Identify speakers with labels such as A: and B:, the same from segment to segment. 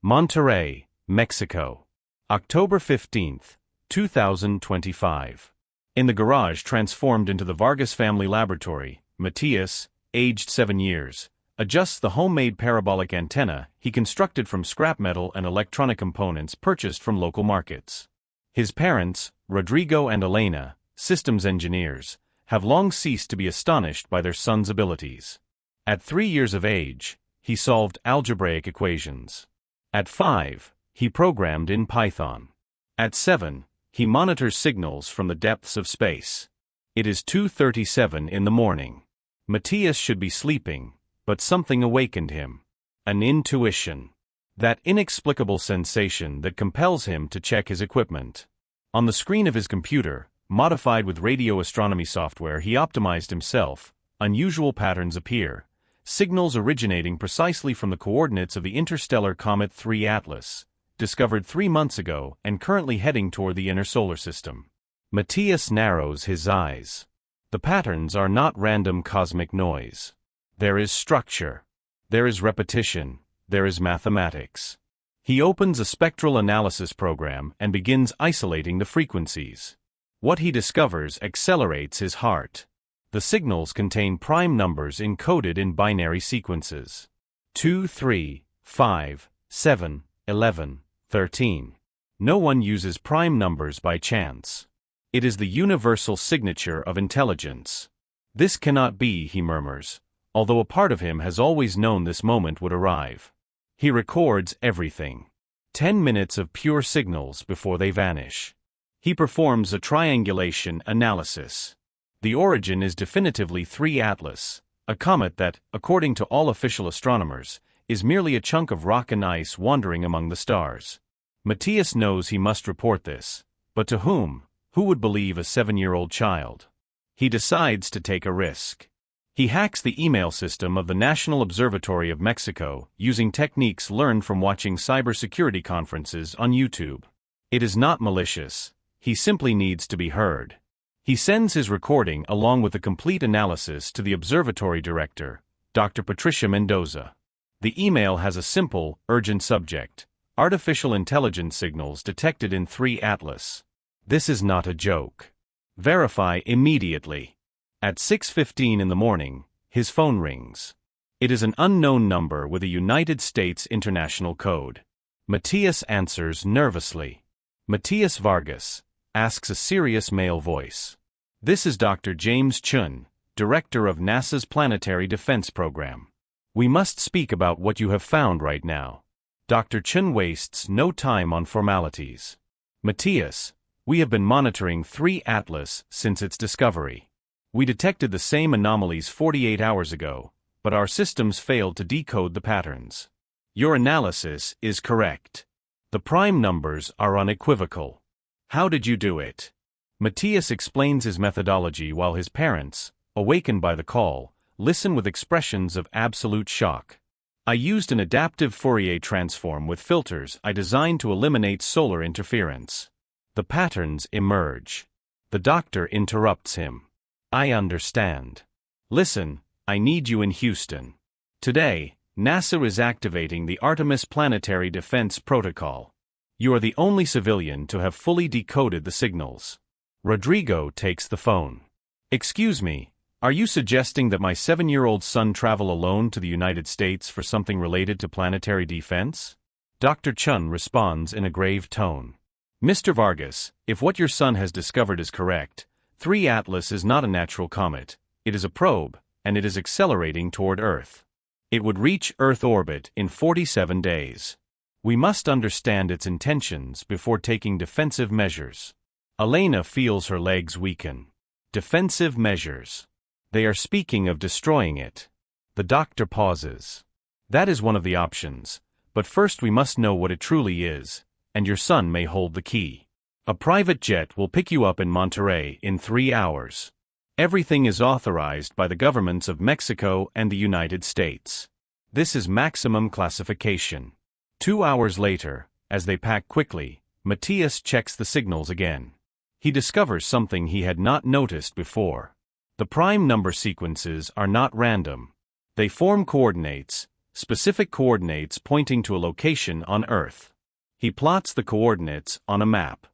A: Monterrey, Mexico. October 15, 2025. In the garage transformed into the Vargas family laboratory, Matthias, aged 7 years, adjusts the homemade parabolic antenna he constructed from scrap metal and electronic components purchased from local markets. His parents, Rodrigo and Elena, systems engineers, have long ceased to be astonished by their son's abilities. At 3 years of age, he solved algebraic equations. At 5, he programmed in Python. At 7, he monitors signals from the depths of space. It is 2:37 in the morning. Matthias should be sleeping, but something awakened him. An intuition. That inexplicable sensation that compels him to check his equipment. On the screen of his computer, modified with radio astronomy software he optimized himself, unusual patterns appear, signals originating precisely from the coordinates of the interstellar comet 3IATLAS, discovered 3 months ago and currently heading toward the inner solar system. Matthias narrows his eyes. The patterns are not random cosmic noise. There is structure. There is repetition. There is mathematics. He opens a spectral analysis program and begins isolating the frequencies. What he discovers accelerates his heart. The signals contain prime numbers encoded in binary sequences. 2, 3, 5, 7, 11, 13. No one uses prime numbers by chance. It is the universal signature of intelligence. This cannot be, he murmurs, although a part of him has always known this moment would arrive. He records everything. 10 minutes of pure signals before they vanish. He performs a triangulation analysis. The origin is definitively 3IATLAS, a comet that, according to all official astronomers, is merely a chunk of rock and ice wandering among the stars. Matthias knows he must report this, but to whom? Who would believe a 7-year-old child? He decides to take a risk. He hacks the email system of the National Observatory of Mexico using techniques learned from watching cybersecurity conferences on YouTube. It is not malicious. He simply needs to be heard. He sends his recording along with a complete analysis to the observatory director, Dr. Patricia Mendoza. The email has a simple, urgent subject: artificial intelligence signals detected in 3IATLAS. This is not a joke. Verify immediately. At 6:15 in the morning, his phone rings. It is an unknown number with a United States international code. Matthias answers nervously. Matthias Vargas, asks a serious male voice. This is Dr. James Chun, director of NASA's Planetary Defense Program. We must speak about what you have found right now. Dr. Chun wastes no time on formalities. Matthias, we have been monitoring 3IATLAS since its discovery. We detected the same anomalies 48 hours ago, but our systems failed to decode the patterns. Your analysis is correct. The prime numbers are unequivocal. How did you do it? Matthias explains his methodology while his parents, awakened by the call, listen with expressions of absolute shock. I used an adaptive Fourier transform with filters I designed to eliminate solar interference. The patterns emerge. The doctor interrupts him. I understand. Listen, I need you in Houston. Today, NASA is activating the Artemis Planetary Defense Protocol. You are the only civilian to have fully decoded the signals. Rodrigo takes the phone. Excuse me, are you suggesting that my 7-year-old son travel alone to the United States for something related to planetary defense? Dr. Chun responds in a grave tone. Mr. Vargas, if what your son has discovered is correct, 3IATLAS is not a natural comet, it is a probe, and it is accelerating toward Earth. It would reach Earth orbit in 47 days. We must understand its intentions before taking defensive measures. Elena feels her legs weaken. Defensive measures. They are speaking of destroying it. The doctor pauses. That is one of the options, but first we must know what it truly is, and your son may hold the key. A private jet will pick you up in Monterrey in 3 hours. Everything is authorized by the governments of Mexico and the United States. This is maximum classification. 2 hours later, as they pack quickly, Matthias checks the signals again. He discovers something he had not noticed before. The prime number sequences are not random. They form coordinates, specific coordinates pointing to a location on Earth. He plots the coordinates on a map.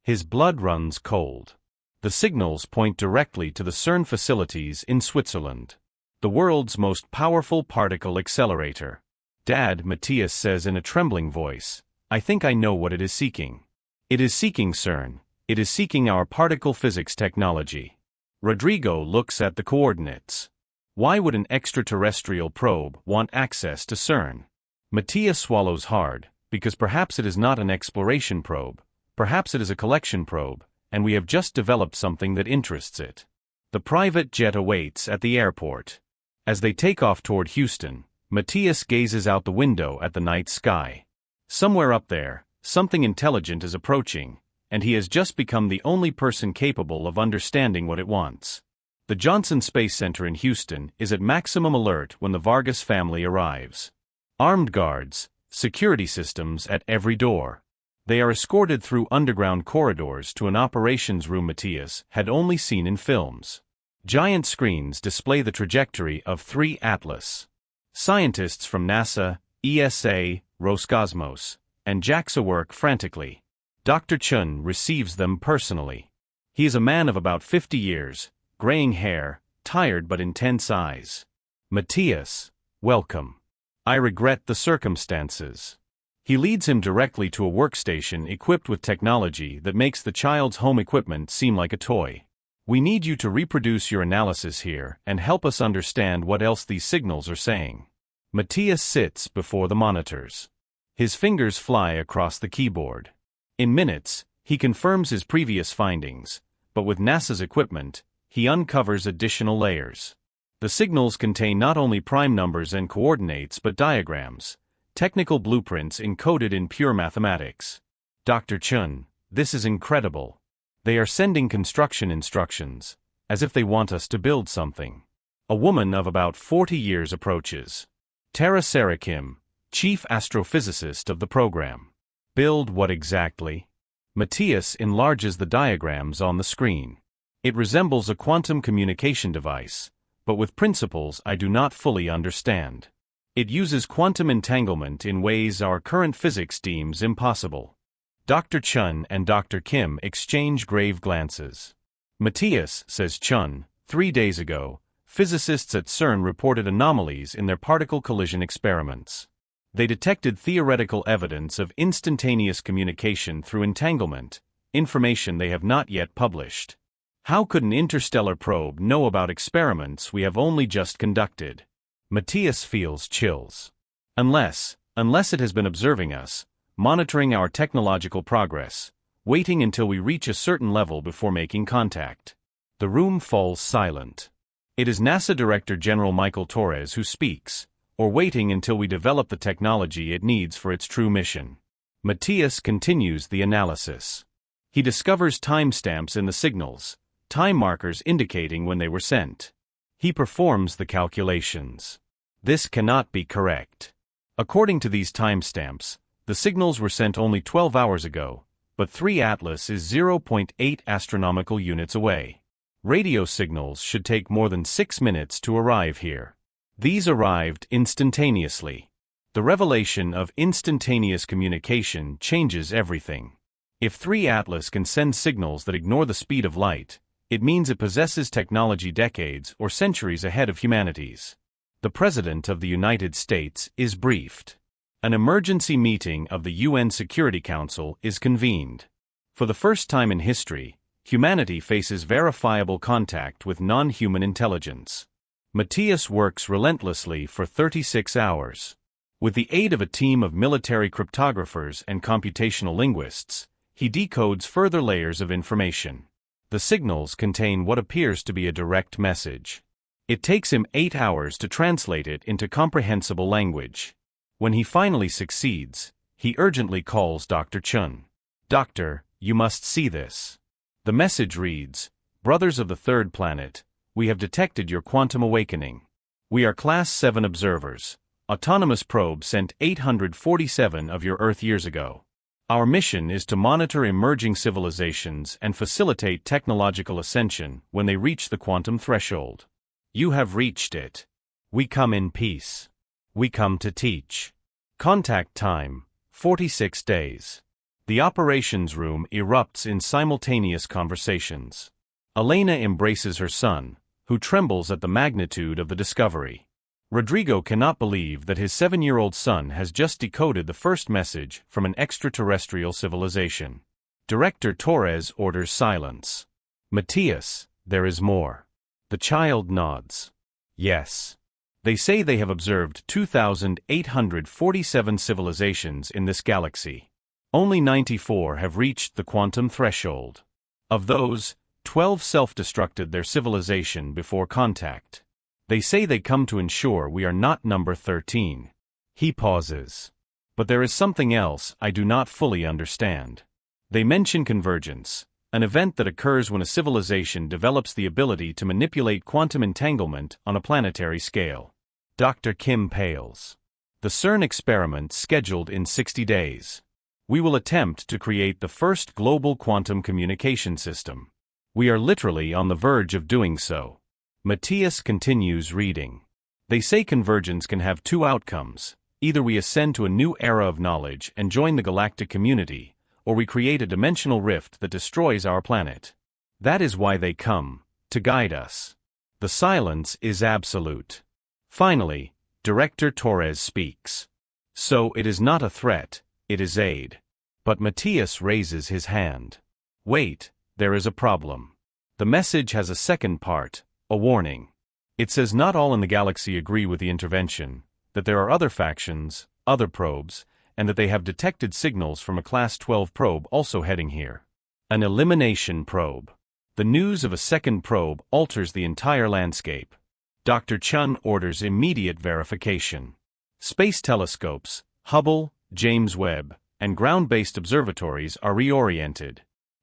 A: His blood runs cold. The signals point directly to the CERN facilities in Switzerland, the world's most powerful particle accelerator. "Dad," Matthias says in a trembling voice, "I think I know what it is seeking. It is seeking CERN. It is seeking our particle physics technology." Rodrigo looks at the coordinates. Why would an extraterrestrial probe want access to CERN? Matthias swallows hard, because perhaps it is not an exploration probe, perhaps it is a collection probe, and we have just developed something that interests it. The private jet awaits at the airport. As they take off toward Houston, Matthias gazes out the window at the night sky. Somewhere up there, something intelligent is approaching, and he has just become the only person capable of understanding what it wants. The Johnson Space Center in Houston is at maximum alert when the Vargas family arrives. Armed guards, security systems at every door. They are escorted through underground corridors to an operations room Matthias had only seen in films. Giant screens display the trajectory of 3IATLAS. Scientists from NASA, ESA, Roscosmos, and JAXA work frantically. Dr. Chun receives them personally. He is a man of about 50 years, graying hair, tired but intense eyes. "Matthias, welcome. I regret the circumstances." He leads him directly to a workstation equipped with technology that makes the child's home equipment seem like a toy. "We need you to reproduce your analysis here and help us understand what else these signals are saying." Matthias sits before the monitors. His fingers fly across the keyboard. In minutes, he confirms his previous findings, but with NASA's equipment, he uncovers additional layers. The signals contain not only prime numbers and coordinates but diagrams, technical blueprints encoded in pure mathematics. "Dr. Chun, this is incredible. They are sending construction instructions, as if they want us to build something." A woman of about 40 years approaches. Tara Sarakim, chief astrophysicist of the program. "Build what exactly?" Matthias enlarges the diagrams on the screen. "It resembles a quantum communication device, but with principles I do not fully understand. It uses quantum entanglement in ways our current physics deems impossible." Dr. Chun and Dr. Kim exchange grave glances. "Matthias," says Chun, 3 days ago, physicists at CERN reported anomalies in their particle collision experiments. They detected theoretical evidence of instantaneous communication through entanglement, information they have not yet published. How could an interstellar probe know about experiments we have only just conducted? Matthias feels chills. Unless it has been observing us, monitoring our technological progress, waiting until we reach a certain level before making contact. The room falls silent. It is NASA Director General Michael Torres who speaks, or waiting until we develop the technology it needs for its true mission. Matthias continues the analysis. He discovers timestamps in the signals, time markers indicating when they were sent. He performs the calculations. This cannot be correct. According to these timestamps, the signals were sent only 12 hours ago, but 3IATLAS is 0.8 astronomical units away. Radio signals should take more than 6 minutes to arrive here. These arrived instantaneously. The revelation of instantaneous communication changes everything. If 3IATLAS can send signals that ignore the speed of light, it means it possesses technology decades or centuries ahead of humanity's. The President of the United States is briefed. An emergency meeting of the UN Security Council is convened. For the first time in history, humanity faces verifiable contact with non-human intelligence. Matthias works relentlessly for 36 hours. With the aid of a team of military cryptographers and computational linguists, he decodes further layers of information. The signals contain what appears to be a direct message. It takes him 8 hours to translate it into comprehensible language. When he finally succeeds, he urgently calls Dr. Chun. "Doctor, you must see this." The message reads, "Brothers of the third planet, we have detected your quantum awakening. We are Class 7 observers. Autonomous probe sent 847 of your Earth years ago. Our mission is to monitor emerging civilizations and facilitate technological ascension when they reach the quantum threshold. You have reached it. We come in peace. We come to teach. Contact time, 46 days. The operations room erupts in simultaneous conversations. Elena embraces her son, who trembles at the magnitude of the discovery. Rodrigo cannot believe that his 7-year-old son has just decoded the first message from an extraterrestrial civilization. Director Torres orders silence. Matias, there is more. The child nods. Yes. They say they have observed 2,847 civilizations in this galaxy. Only 94 have reached the quantum threshold. Of those, 12 self-destructed their civilization before contact. They say they come to ensure we are not number 13. He pauses. But there is something else I do not fully understand. They mention convergence, an event that occurs when a civilization develops the ability to manipulate quantum entanglement on a planetary scale. Dr. Kim pales. The CERN experiment scheduled in 60 days. We will attempt to create the first global quantum communication system. We are literally on the verge of doing so. Matias continues reading. They say convergence can have two outcomes. Either we ascend to a new era of knowledge and join the galactic community, or we create a dimensional rift that destroys our planet. That is why they come, to guide us. The silence is absolute. Finally, Director Torres speaks. So it is not a threat, it is aid. But Matias raises his hand. Wait, there is a problem. The message has a second part, a warning. It says not all in the galaxy agree with the intervention, that there are other factions, other probes, and that they have detected signals from a Class 12 probe also heading here. An elimination probe. The news of a second probe alters the entire landscape. Dr. Chun orders immediate verification. Space telescopes, Hubble, James Webb, and ground-based observatories are reoriented.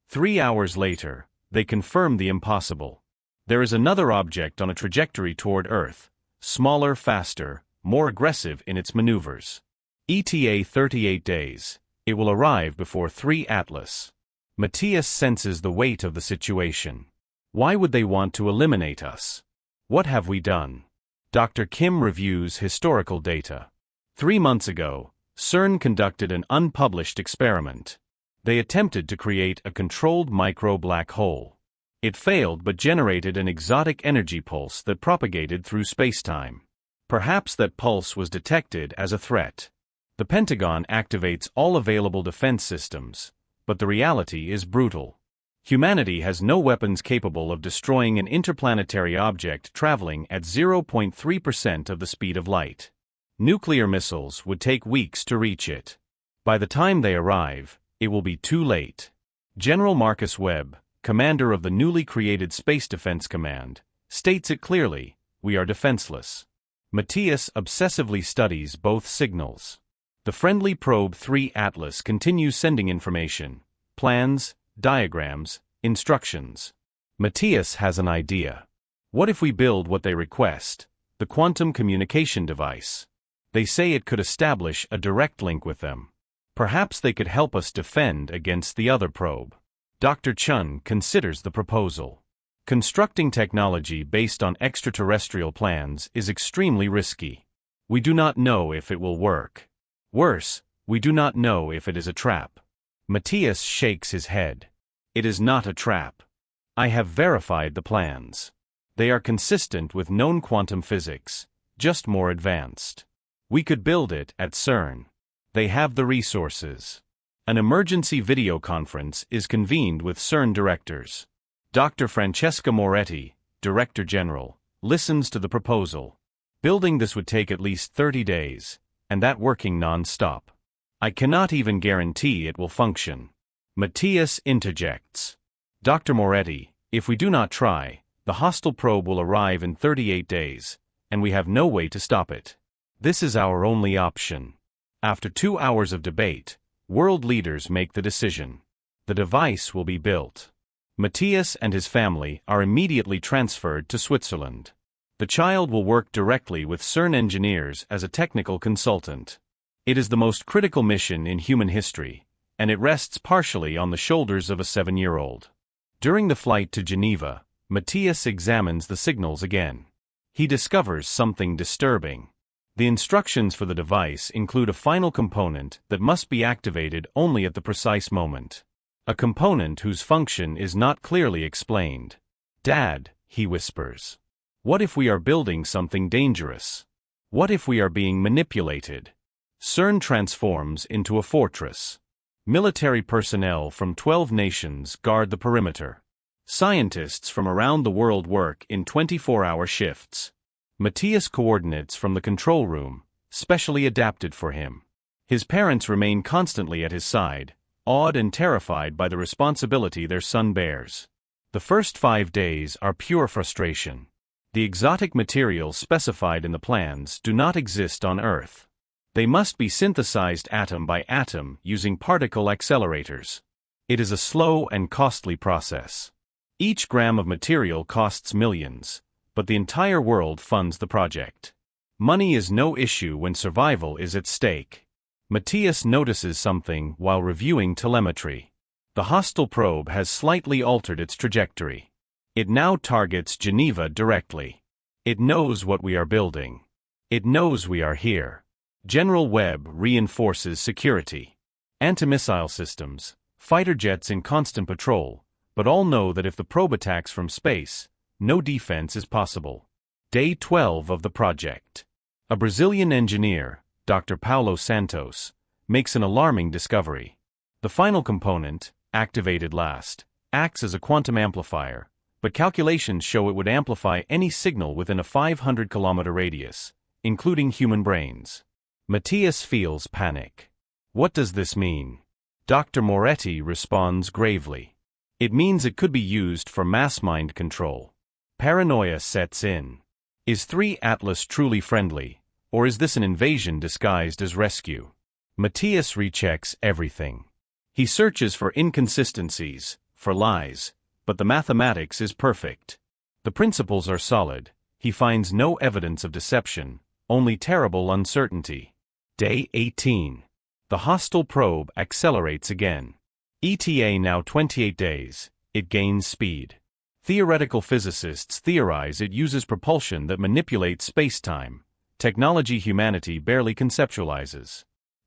A: 3 hours later, they confirm the impossible. There is another object on a trajectory toward Earth, smaller, faster, more aggressive in its maneuvers. ETA 38 days. It will arrive before 3IATLAS. Matias senses the weight of the situation. Why would they want to eliminate us? What have we done? Dr. Kim reviews historical data. 3 months ago, CERN conducted an unpublished experiment. They attempted to create a controlled micro-black hole. It failed but generated an exotic energy pulse that propagated through spacetime. Perhaps that pulse was detected as a threat. The Pentagon activates all available defense systems, but the reality is brutal. Humanity has no weapons capable of destroying an interplanetary object traveling at 0.3% of the speed of light. Nuclear missiles would take weeks to reach it. By the time they arrive, it will be too late. General Marcus Webb, commander of the newly created Space Defense Command, states it clearly: we are defenseless. Matias obsessively studies both signals. The friendly probe 3IATLAS continues sending information, plans, diagrams, instructions. Matias has an idea. What if we build what they request, the quantum communication device? They say it could establish a direct link with them. Perhaps they could help us defend against the other probe. Dr. Chun considers the proposal. Constructing technology based on extraterrestrial plans is extremely risky. We do not know if it will work. Worse, we do not know if it is a trap. Matias shakes his head. It is not a trap. I have verified the plans. They are consistent with known quantum physics, just more advanced. We could build it at CERN. They have the resources. An emergency video conference is convened with CERN directors. Dr. Francesca Moretti, Director General, listens to the proposal. Building this would take at least 30 days, and that working non-stop. I cannot even guarantee it will function. Matias interjects. Dr. Moretti, if we do not try, the hostile probe will arrive in 38 days, and we have no way to stop it. This is our only option. After 2 hours of debate, world leaders make the decision. The device will be built. Matias and his family are immediately transferred to Switzerland. The child will work directly with CERN engineers as a technical consultant. It is the most critical mission in human history, and it rests partially on the shoulders of a 7-year-old. During the flight to Geneva, Matias examines the signals again. He discovers something disturbing. The instructions for the device include a final component that must be activated only at the precise moment. A component whose function is not clearly explained. "Dad," he whispers. "What if we are building something dangerous? What if we are being manipulated?" CERN transforms into a fortress. Military personnel from 12 nations guard the perimeter. Scientists from around the world work in 24-hour shifts. Matthias coordinates from the control room, specially adapted for him. His parents remain constantly at his side, awed and terrified by the responsibility their son bears. The first 5 days are pure frustration. The exotic materials specified in the plans do not exist on Earth. They must be synthesized atom by atom using particle accelerators. It is a slow and costly process. Each gram of material costs millions, but the entire world funds the project. Money is no issue when survival is at stake. Matthias notices something while reviewing telemetry. The hostile probe has slightly altered its trajectory. It now targets Geneva directly. It knows what we are building. It knows we are here. General Webb reinforces security. Anti-missile systems, fighter jets in constant patrol, but all know that if the probe attacks from space, no defense is possible. Day 12 of the project. A Brazilian engineer, Dr. Paulo Santos, makes an alarming discovery. The final component, activated last, acts as a quantum amplifier, but calculations show it would amplify any signal within a 500-kilometer radius, including human brains. Matthias feels panic. What does this mean? Dr. Moretti responds gravely. It means it could be used for mass mind control. Paranoia sets in. Is 3IATLAS truly friendly, or is this an invasion disguised as rescue? Matthias rechecks everything. He searches for inconsistencies, for lies, but the mathematics is perfect. The principles are solid. He finds no evidence of deception, only terrible uncertainty. Day 18. The hostile probe accelerates again. ETA now 28 days. It gains speed. Theoretical physicists theorize it uses propulsion that manipulates space-time, technology humanity barely conceptualizes.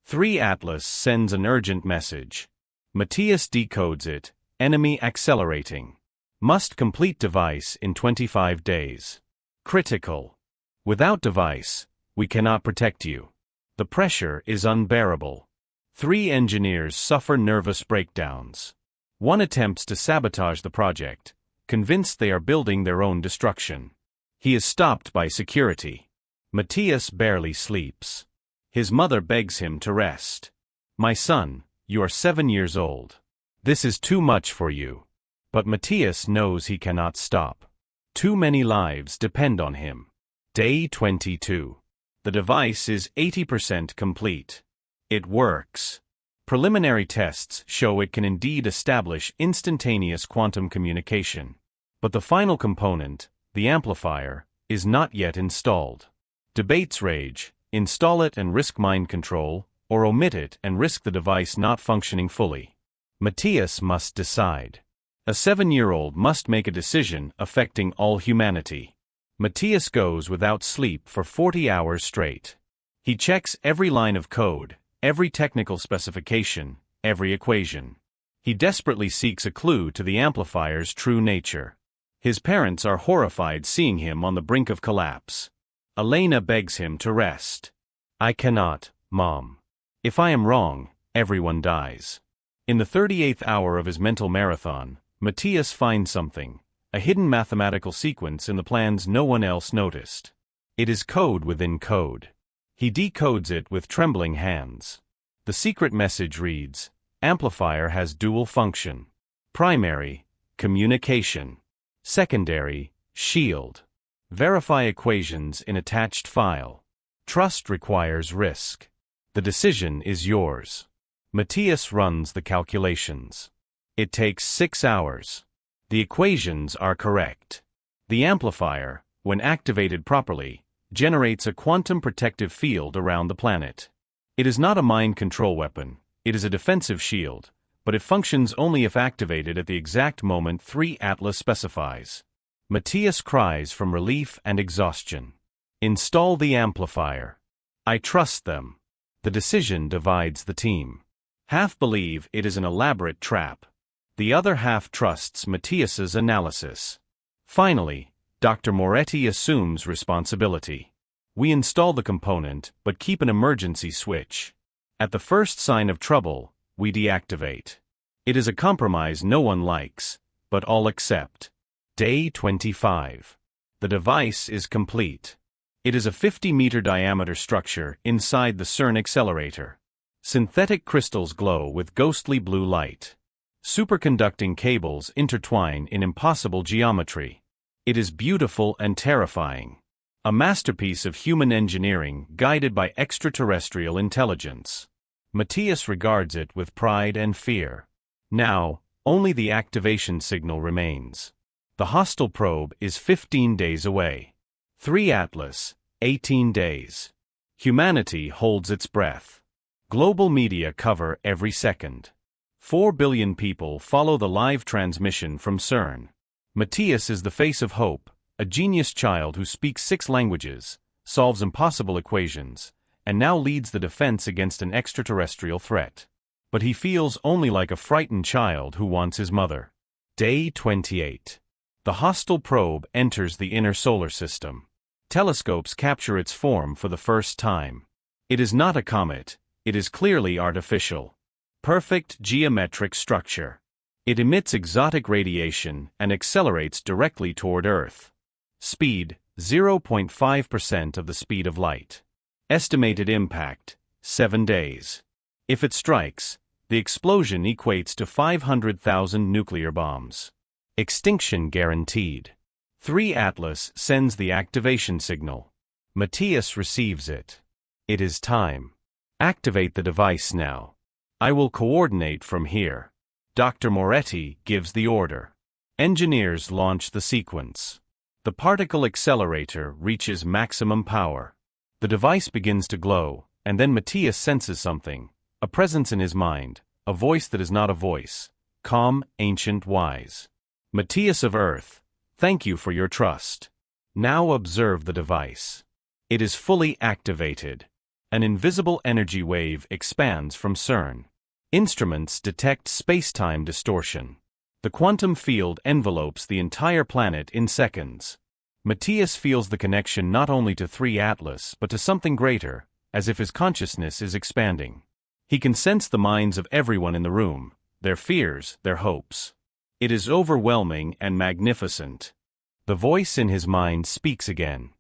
A: 3IATLAS sends an urgent message. Matthias decodes it, enemy accelerating. Must complete device in 25 days. Critical. Without device, we cannot protect you. The pressure is unbearable. 3 engineers suffer nervous breakdowns. One attempts to sabotage the project, convinced they are building their own destruction. He is stopped by security. Matthias barely sleeps. His mother begs him to rest. "My son, you are 7 years old. This is too much for you." But Matthias knows he cannot stop. Too many lives depend on him. Day 22. The device is 80% complete. It works. Preliminary tests show it can indeed establish instantaneous quantum communication. But the final component, the amplifier, is not yet installed. Debates rage: install it and risk mind control, or omit it and risk the device not functioning fully. Matthias must decide. A 7-year-old must make a decision affecting all humanity. Matthias goes without sleep for 40 hours straight. He checks every line of code, every technical specification, every equation. He desperately seeks a clue to the amplifier's true nature. His parents are horrified seeing him on the brink of collapse. Elena begs him to rest. "I cannot, Mom. If I am wrong, everyone dies." In the 38th hour of his mental marathon, Matthias finds something, a hidden mathematical sequence in the plans no one else noticed. It is code within code. He decodes it with trembling hands. The secret message reads: amplifier has dual function. Primary, communication. Secondary, shield. Verify equations in attached file. Trust requires risk. The decision is yours. Matthias runs the calculations. It takes 6 hours. The equations are correct. The amplifier, when activated properly, generates a quantum protective field around the planet. It is not a mind control weapon, it is a defensive shield, but it functions only if activated at the exact moment 3IATLAS specifies. Matthias cries from relief and exhaustion. Install the amplifier. I trust them. The decision divides the team. Half believe it is an elaborate trap. The other half trusts Matthias's analysis. Finally, Dr. Moretti assumes responsibility. We install the component but keep an emergency switch. At the first sign of trouble, we deactivate. It is a compromise no one likes, but all accept. Day 25. The device is complete. It is a 50-meter diameter structure inside the CERN accelerator. Synthetic crystals glow with ghostly blue light. Superconducting cables intertwine in impossible geometry. It is beautiful and terrifying. A masterpiece of human engineering guided by extraterrestrial intelligence. Matthias regards it with pride and fear. Now, only the activation signal remains. The hostile probe is 15 days away. 3IATLAS, 18 days. Humanity holds its breath. Global media cover every second. 4 billion people follow the live transmission from CERN. Matthias is the face of hope, a genius child who speaks 6 languages, solves impossible equations, and now leads the defense against an extraterrestrial threat. But he feels only like a frightened child who wants his mother. Day 28. The hostile probe enters the inner solar system. Telescopes capture its form for the first time. It is not a comet, it is clearly artificial. Perfect geometric structure. It emits exotic radiation and accelerates directly toward Earth. Speed, 0.5% of the speed of light. Estimated impact, 7 days. If it strikes, the explosion equates to 500,000 nuclear bombs. Extinction guaranteed. 3IATLAS sends the activation signal. Matthias receives it. It is time. Activate the device now. I will coordinate from here. Dr. Moretti gives the order. Engineers launch the sequence. The particle accelerator reaches maximum power. The device begins to glow, and then Matthias senses something, a presence in his mind, a voice that is not a voice, calm, ancient, wise. Matthias of Earth, thank you for your trust. Now observe the device. It is fully activated. An invisible energy wave expands from CERN. Instruments detect space-time distortion. The quantum field envelopes the entire planet in seconds. Matthias feels the connection not only to 3IATLAS but to something greater, as if his consciousness is expanding. He can sense the minds of everyone in the room, their fears, their hopes. It is overwhelming and magnificent. The voice in his mind speaks again.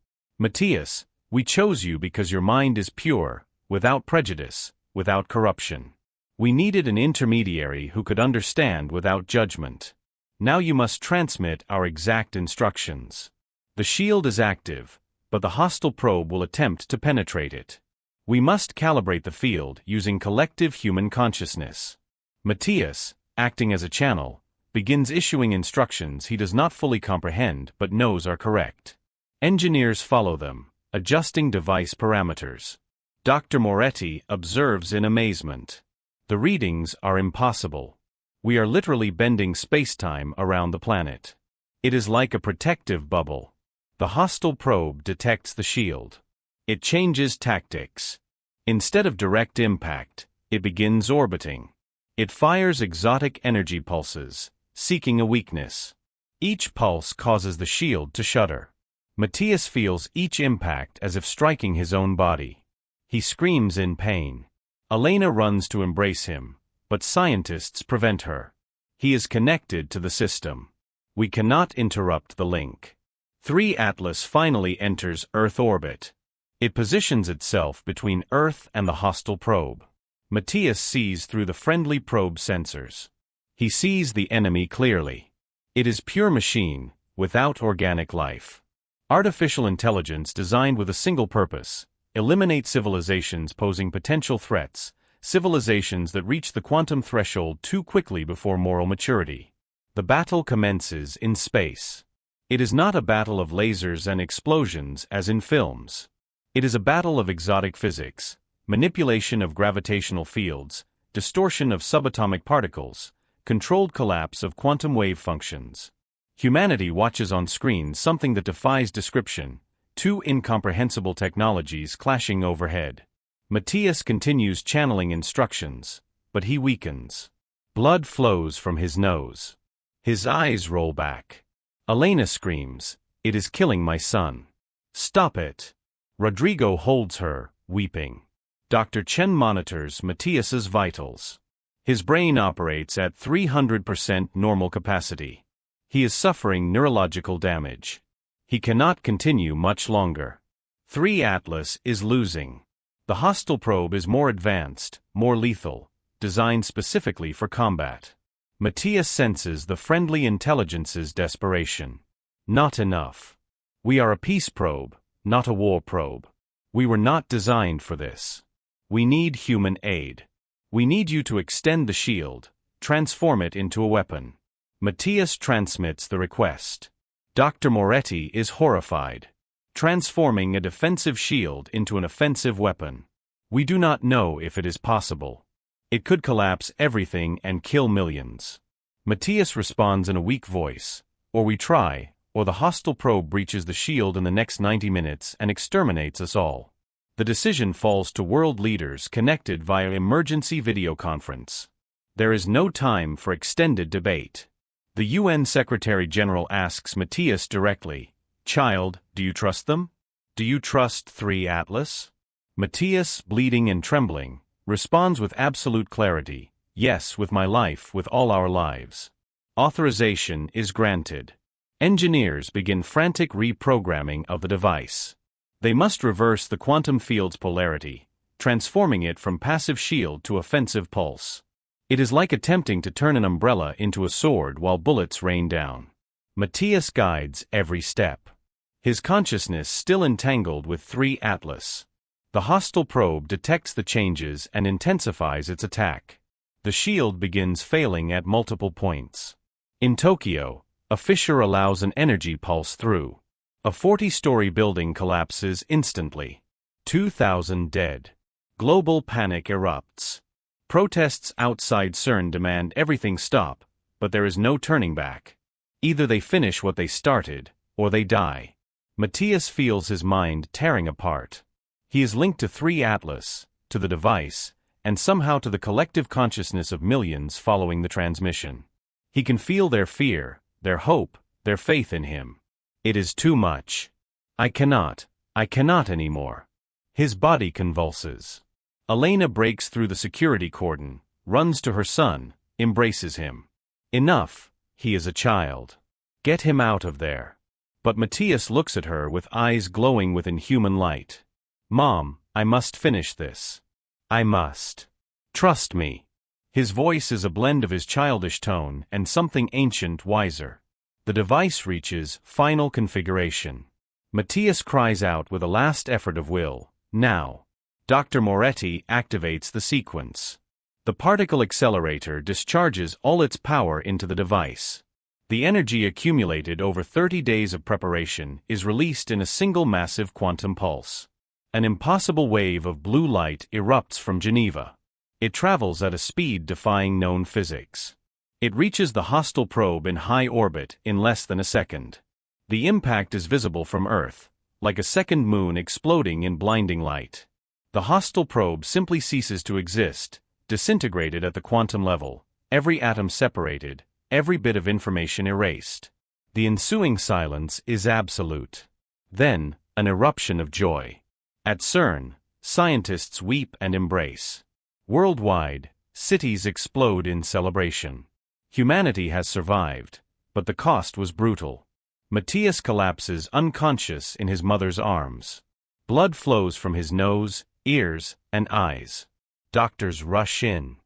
A: Matthias, we chose you because your mind is pure, without prejudice, without corruption. We needed an intermediary who could understand without judgment. Now you must transmit our exact instructions. The shield is active, but the hostile probe will attempt to penetrate it. We must calibrate the field using collective human consciousness. Matthias, acting as a channel, begins issuing instructions he does not fully comprehend but knows are correct. Engineers follow them, adjusting device parameters. Dr. Moretti observes in amazement. The readings are impossible. We are literally bending space-time around the planet. It is like a protective bubble. The hostile probe detects the shield. It changes tactics. Instead of direct impact, it begins orbiting. It fires exotic energy pulses, seeking a weakness. Each pulse causes the shield to shudder. Matthias feels each impact as if striking his own body. He screams in pain. Elena runs to embrace him, but scientists prevent her. He is connected to the system. We cannot interrupt the link. 3IATLAS finally enters Earth orbit. It positions itself between Earth and the hostile probe. Matthias sees through the friendly probe sensors. He sees the enemy clearly. It is pure machine, without organic life. Artificial intelligence designed with a single purpose: eliminate civilizations posing potential threats, civilizations that reach the quantum threshold too quickly before moral maturity. The battle commences in space. It is not a battle of lasers and explosions as in films. It is a battle of exotic physics, manipulation of gravitational fields, distortion of subatomic particles, controlled collapse of quantum wave functions. Humanity watches on screen something that defies description, two incomprehensible technologies clashing overhead. Matthias continues channeling instructions, but he weakens. Blood flows from his nose. His eyes roll back. Elena screams, "It is killing my son. Stop it." Rodrigo holds her, weeping. Dr. Chen monitors Matthias's vitals. His brain operates at 300% normal capacity. He is suffering neurological damage. He cannot continue much longer. 3IATLAS is losing. The hostile probe is more advanced, more lethal, designed specifically for combat. Matthias senses the friendly intelligence's desperation. Not enough. We are a peace probe, not a war probe. We were not designed for this. We need human aid. We need you to extend the shield, transform it into a weapon. Matthias transmits the request. Dr. Moretti is horrified. Transforming a defensive shield into an offensive weapon. We do not know if it is possible. It could collapse everything and kill millions. Matthias responds in a weak voice, "Or we try, or the hostile probe breaches the shield in the next 90 minutes and exterminates us all." The decision falls to world leaders connected via emergency video conference. There is no time for extended debate. The UN Secretary-General asks Matthias directly, "Child, do you trust them? Do you trust 3IATLAS?" Matthias, bleeding and trembling, responds with absolute clarity, "Yes, with my life, with all our lives." Authorization is granted. Engineers begin frantic reprogramming of the device. They must reverse the quantum field's polarity, transforming it from passive shield to offensive pulse. It is like attempting to turn an umbrella into a sword while bullets rain down. Matthias guides every step. His consciousness still entangled with 3IATLAS. The hostile probe detects the changes and intensifies its attack. The shield begins failing at multiple points. In Tokyo, a fissure allows an energy pulse through. A 40-story building collapses instantly. 2,000 dead. Global panic erupts. Protests outside CERN demand everything stop, but there is no turning back. Either they finish what they started, or they die. Matthias feels his mind tearing apart. He is linked to 3IATLAS, to the device, and somehow to the collective consciousness of millions following the transmission. He can feel their fear, their hope, their faith in him. It is too much. I cannot anymore. His body convulses. Elena breaks through the security cordon, runs to her son, embraces him. Enough, he is a child. Get him out of there. But Matthias looks at her with eyes glowing with inhuman light. "Mom, I must finish this. I must. Trust me." His voice is a blend of his childish tone and something ancient wiser. The device reaches final configuration. Matthias cries out with a last effort of will, "Now." Dr. Moretti activates the sequence. The particle accelerator discharges all its power into the device. The energy accumulated over 30 days of preparation is released in a single massive quantum pulse. An impossible wave of blue light erupts from Geneva. It travels at a speed defying known physics. It reaches the hostile probe in high orbit in less than a second. The impact is visible from Earth, like a second moon exploding in blinding light. The hostile probe simply ceases to exist, disintegrated at the quantum level, every atom separated, every bit of information erased. The ensuing silence is absolute. Then, an eruption of joy. At CERN, scientists weep and embrace. Worldwide, cities explode in celebration. Humanity has survived, but the cost was brutal. Matthias collapses unconscious in his mother's arms. Blood flows from his nose, ears, and eyes. Doctors rush in.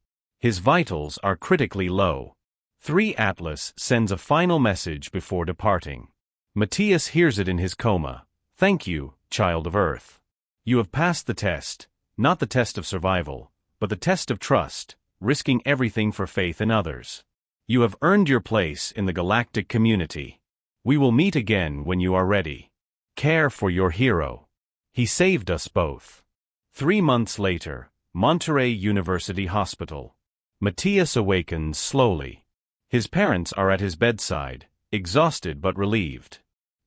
A: His vitals are critically low. 3IATLAS sends a final message before departing. Matthias hears it in his coma. "Thank you, child of Earth. You have passed the test, not the test of survival, but the test of trust, risking everything for faith in others. You have earned your place in the galactic community. We will meet again when you are ready. Care for your hero. He saved us both." 3 months later, Monterey University Hospital. Matthias awakens slowly. His parents are at his bedside, exhausted but relieved.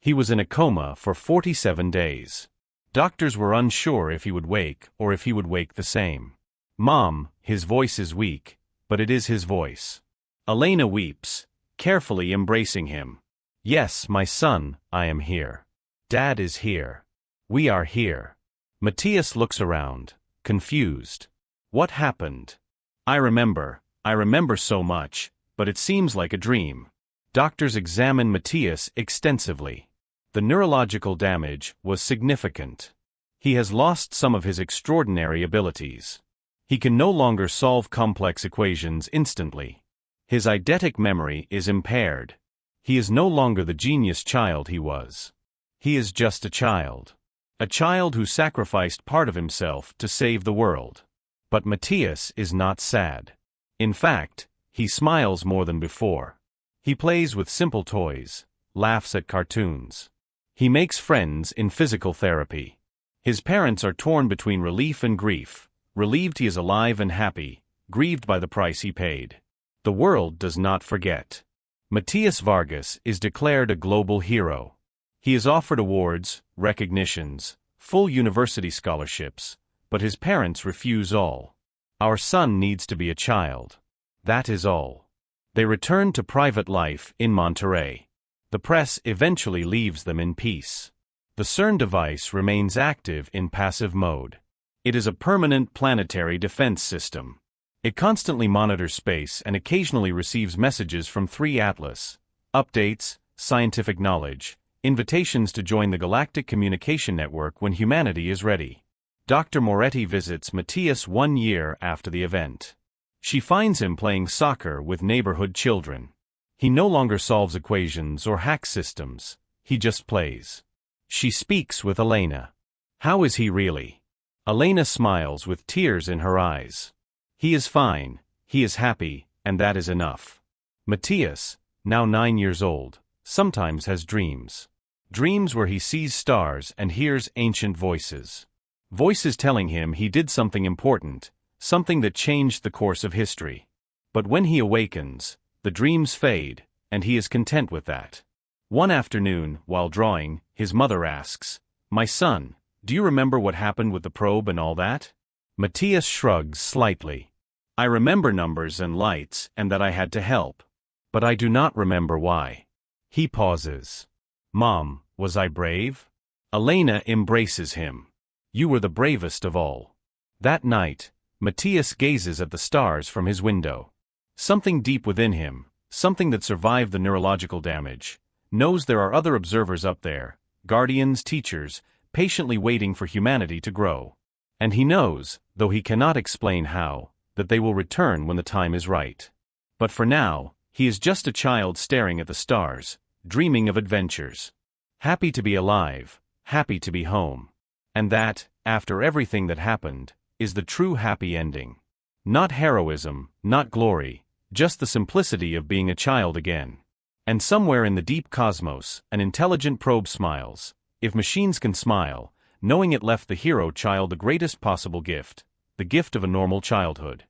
A: He was in a coma for 47 days. Doctors were unsure if he would wake or if he would wake the same. Mom, his voice is weak, but it is his voice. Elena weeps, carefully embracing him. Yes, my son, I am here. Dad is here. We are here. Matthias looks around, confused. What happened? I remember so much, but it seems like a dream. Doctors examine Matthias extensively. The neurological damage was significant. He has lost some of his extraordinary abilities. He can no longer solve complex equations instantly. His eidetic memory is impaired. He is no longer the genius child he was. He is just a child. A child who sacrificed part of himself to save the world. But Matthias is not sad. In fact, he smiles more than before. He plays with simple toys, laughs at cartoons. He makes friends in physical therapy. His parents are torn between relief and grief, relieved he is alive and happy, grieved by the price he paid. The world does not forget. Matthias Vargas is declared a global hero. He is offered awards, recognitions, full university scholarships, but his parents refuse all. Our son needs to be a child. That is all. They return to private life in Monterey. The press eventually leaves them in peace. The CERN device remains active in passive mode. It is a permanent planetary defense system. It constantly monitors space and occasionally receives messages from 3IATLAS, updates, scientific knowledge, invitations to join the galactic communication network when humanity is ready. Dr. Moretti visits Matthias 1 year after the event. She finds him playing soccer with neighborhood children. He no longer solves equations or hacks systems, he just plays. She speaks with Elena. How is he really? Elena smiles with tears in her eyes. He is fine, he is happy, and that is enough. Matthias, now 9 years old, sometimes has dreams. Dreams where he sees stars and hears ancient voices. Voices telling him he did something important, something that changed the course of history. But when he awakens, the dreams fade, and he is content with that. One afternoon, while drawing, his mother asks, "My son, do you remember what happened with the probe and all that?" Matthias shrugs slightly. I remember numbers and lights and that I had to help. But I do not remember why. He pauses. Mom, was I brave? Elena embraces him. You were the bravest of all. That night, Matthias gazes at the stars from his window. Something deep within him, something that survived the neurological damage, knows there are other observers up there, guardians, teachers, patiently waiting for humanity to grow. And he knows, though he cannot explain how, that they will return when the time is right. But for now, he is just a child staring at the stars, dreaming of adventures. Happy to be alive, happy to be home. And that, after everything that happened, is the true happy ending. Not heroism, not glory, just the simplicity of being a child again. And somewhere in the deep cosmos, an intelligent probe smiles. If machines can smile, knowing it left the hero child the greatest possible gift, the gift of a normal childhood.